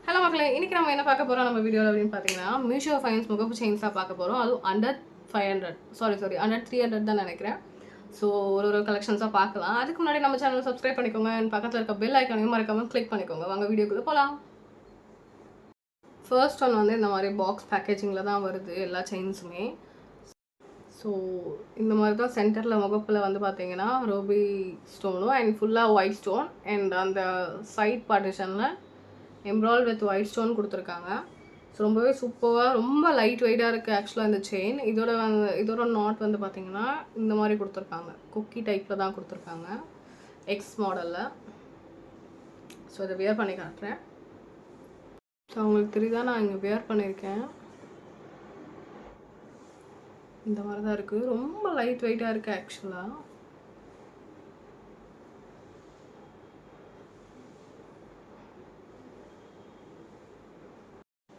Hello மக்களே, இன்னைக்கு நம்ம என்ன பார்க்க போகிறோம் நம்ம வீடியோவில் அப்படின்னு பார்த்தீங்கன்னா மீஷோ ஃபைன்ஸ் முகப்பு செயின்ஸ் தான் பார்க்க போகிறோம். அதுவும் அண்டர் 500 சாரி அண்டர் 300 தான் நினைக்கிறேன். ஸோ ஒரு கலெக்ஷன்ஸாக பார்க்கலாம். அதுக்கு முன்னாடி நம்ம சேனல் சப்ஸ்கிரைப் பண்ணிக்கோங்க. அண்ட் பக்கத்தில் இருக்க பெல் ஐக்கானையும் மறக்காமல் கிளிக் பண்ணிக்கோங்க. வாங்க வீடியோக்குள்ளே போகலாம். ஃபர்ஸ்ட் ஒன் வந்து இந்த மாதிரி பாக்ஸ் பேக்கேஜிங்கில் தான் வருது எல்லா செயின்ஸுமே. ஸோ இந்த மாதிரி தான் சென்டரில் முகப்பில் வந்து பார்த்தீங்கன்னா ரூபி ஸ்டோனும் அண்ட் ஃபுல்லாக ஒயிட் ஸ்டோன் அண்ட் அந்த சைட் பார்ட்டிஷனில் எம்ப்ராய்ட் வித் ஒயிட் ஸ்டோன் கொடுத்துருக்காங்க. ஸோ ரொம்பவே சூப்பராக ரொம்ப லைட் வெயிட்டாக இருக்குது ஆக்சுவலாக இந்த செயின். இதோட நாட் வந்து பார்த்திங்கன்னா இந்த மாதிரி கொடுத்துருக்காங்க. குக்கி டைப்பில் தான் கொடுத்துருக்காங்க எக்ஸ் மாடலில். ஸோ இதை வியர் பண்ணி காட்டுறேன். ஸோ உங்களுக்கு தெரியுதா, நான் இங்கே வியர் பண்ணியிருக்கேன். இந்த மாதிரி தான் இருக்குது. ரொம்ப லைட் வெயிட்டாக இருக்குது ஆக்சுவலாக.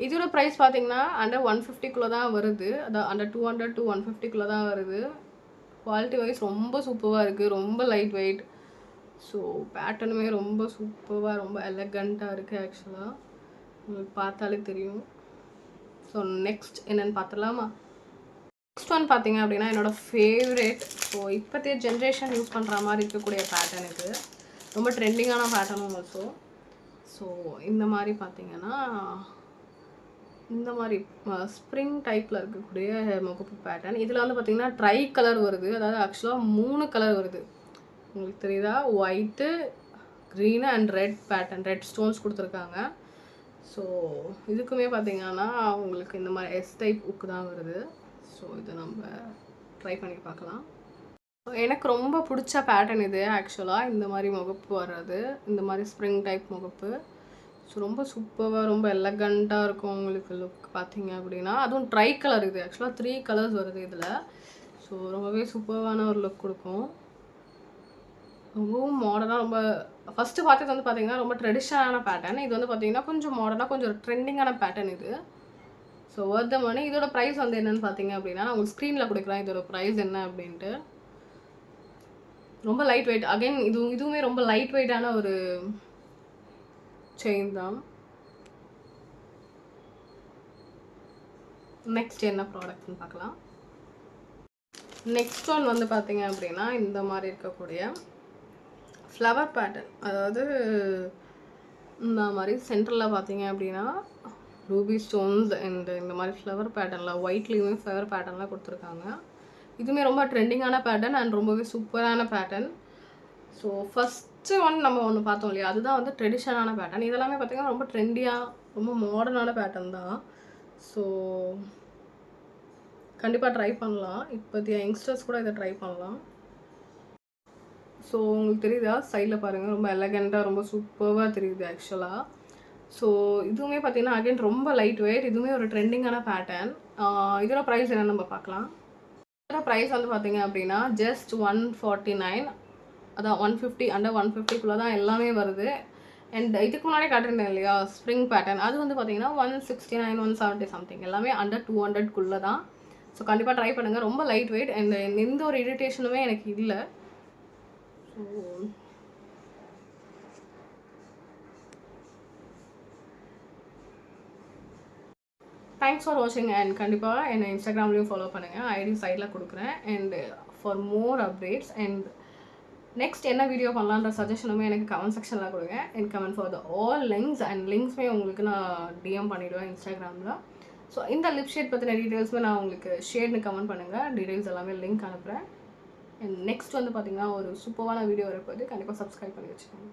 இதோட ப்ரைஸ் பார்த்தீங்கன்னா அண்டர் 150 தான் வருது. அதான் அண்டர் 200 to 150 தான் வருது. குவாலிட்டி வைஸ் ரொம்ப சூப்பராக இருக்குது. ரொம்ப லைட் வெயிட். ஸோ பேட்டர்னுமே ரொம்ப சூப்பராக ரொம்ப எலகண்ட்டாக இருக்குது ஆக்சுவலாக. உங்களுக்கு பார்த்தாலே தெரியும். ஸோ நெக்ஸ்ட் என்னென்னு பார்த்துடலாமா? நெக்ஸ்ட் ஒன் பார்த்தீங்க அப்படின்னா என்னோடய ஃபேவரேட். ஸோ இப்போத்தைய ஜென்ரேஷன் யூஸ் பண்ணுற மாதிரி இருக்கக்கூடிய பேட்டர்ன் இது. ரொம்ப ட்ரெண்டிங்கான பேட்டர்னும் ஆல்சோ. ஸோ இந்த மாதிரி பார்த்தீங்கன்னா இந்த மாதிரி ஸ்ப்ரிங் டைப்பில் இருக்கக்கூடிய முகப்பு பேட்டர்ன். இதில் வந்து பார்த்திங்கன்னா ட்ரை கலர் வருது. அதாவது ஆக்சுவலாக 3 கலர் வருது. உங்களுக்கு தெரியுதா? White, green and red pattern, red stones கொடுத்துருக்காங்க. ஸோ இதுக்குமே பார்த்திங்கன்னா உங்களுக்கு இந்த மாதிரி எஸ் டைப் உக்கு தான் வருது. ஸோ இதை நம்ம ட்ரை பண்ணி பார்க்கலாம். எனக்கு ரொம்ப பிடிச்ச பேட்டர்ன் இது ஆக்சுவலாக. இந்த மாதிரி முகப்பு வர்றது, இந்த மாதிரி ஸ்ப்ரிங் டைப் முகப்பு. ஸோ ரொம்ப சூப்பராக ரொம்ப எலகண்ட்டாக இருக்கும் உங்களுக்கு லுக் பார்த்தீங்க அப்படின்னா. அதுவும் ட்ரை கலர் இது. ஆக்சுவலாக 3 கலர்ஸ் வருது இதில். ஸோ ரொம்பவே சூப்பரான ஒரு லுக் கொடுக்கும். ரொம்பவும் மாடர்னாக ரொம்ப ஃபஸ்ட்டு பார்த்தது வந்து பார்த்திங்கன்னா ரொம்ப ட்ரெடிஷ்னலான பேட்டர்ன். இது வந்து பார்த்திங்கன்னா கொஞ்சம் மாடர்னாக கொஞ்சம் ட்ரெண்டிங்கான பேட்டர்ன் இது. So worth the money. இதோட ப்ரைஸ் வந்து என்னென்னு பார்த்தீங்க அப்படின்னா நான் உங்களுக்கு ஸ்க்ரீனில் கொடுக்குறேன் இதோட ப்ரைஸ் என்ன அப்படின்ட்டு. ரொம்ப லைட் வெயிட். அகைன் இதுவுமே ரொம்ப லைட் வெயிட்டான ஒரு செயின் தான். நெக்ஸ்ட் என்ன ப்ராடக்ட்னு பார்க்கலாம். நெக்ஸ்ட் ஒன் வந்து பார்த்தீங்க அப்படின்னா இந்த மாதிரி இருக்கக்கூடிய ஃப்ளவர் பேட்டர்ன். அதாவது இந்த மாதிரி சென்டரில் பார்த்தீங்க அப்படின்னா ரூபி ஸ்டோன்ஸ் அண்ட் இந்த மாதிரி ஃப்ளவர் பேட்டர்னில் ஒயிட்லேயுமே ஃப்ளவர் பேட்டர்னில் கொடுத்துருக்காங்க. இதுவுமே ரொம்ப ட்ரெண்டிங்கான பேட்டர்ன் அண்ட் ரொம்பவே சூப்பரான பேட்டர்ன். ஸோ ஃபஸ்ட்டு நம்ம ஒன்று பார்த்தோம் இல்லையா, அதுதான் வந்து ட்ரெடிஷ்னலான பேட்டர்ன். இதெல்லாமே பார்த்திங்கன்னா ரொம்ப ட்ரெண்டியாக ரொம்ப மாடர்னான பேட்டர்ன் தான். ஸோ கண்டிப்பாக ட்ரை பண்ணலாம். இப்போதைய யங்ஸ்டர்ஸ் கூட இதை ட்ரை பண்ணலாம். ஸோ உங்களுக்கு தெரியுதா, சைடில் பாருங்கள் ரொம்ப எலகண்ட்டாக ரொம்ப சூப்பராக தெரியுது ஆக்சுவலாக. ஸோ இதுவுமே பார்த்திங்கன்னா அகைன் ரொம்ப லைட் வெயிட். இதுவுமே ஒரு ட்ரெண்டிங்கான பேட்டர்ன். இதோட ப்ரைஸ் என்னென்னு நம்ம பார்க்கலாம். இதோட ப்ரைஸ் வந்து பார்த்திங்க அப்படின்னா ஜஸ்ட் 149. அதான் 150 அண்டர் 150 தான் எல்லாமே வருது. அண்ட் இதுக்கு முன்னாடி காட்டிருந்தேன் இல்லையா ஸ்ப்ரிங் பேட்டர்ன், அது வந்து பார்த்தீங்கன்னா 169 170 சம்திங். எல்லாமே அண்டர் 200 தான். ஸோ கண்டிப்பாக ட்ரை பண்ணுங்கள். ரொம்ப லைட் வெயிட் அண்ட் எந்த ஒரு இரிட்டேஷனுமே எனக்கு இல்லை. ஸோ தேங்க்ஸ் ஃபார் வாட்சிங். அண்ட் கண்டிப்பாக என்னை இன்ஸ்டாகிராம்லேயும் ஃபாலோ பண்ணுங்கள். ஐடி சைடில் கொடுக்குறேன். And for more updates and next என்ன வீடியோ பண்ணலான்ற சஜஷனுமே எனக்கு கமெண்ட் செக்ஷனில் கொடுங்க. And comment for the all links and லிங்க்ஸுமே உங்களுக்கு நான் டிஎம் பண்ணிவிடுவேன் இன்ஸ்டாகிராமில். ஸோ இந்த லிப் ஷேட் பற்றின டீட்டெயில்ஸுமே நான் உங்களுக்கு ஷேட்னு கமெண்ட் பண்ணுங்கள். டீட்டெயில்ஸ் எல்லாமே லிங்க் அனுப்புகிறேன். அண்ட் நெக்ஸ்ட் வந்து பார்த்திங்கன்னா ஒரு சூப்பரான வீடியோ வரப்போது. கண்டிப்பாக சப்ஸ்கிரைப் பண்ணி வச்சுக்கோங்க.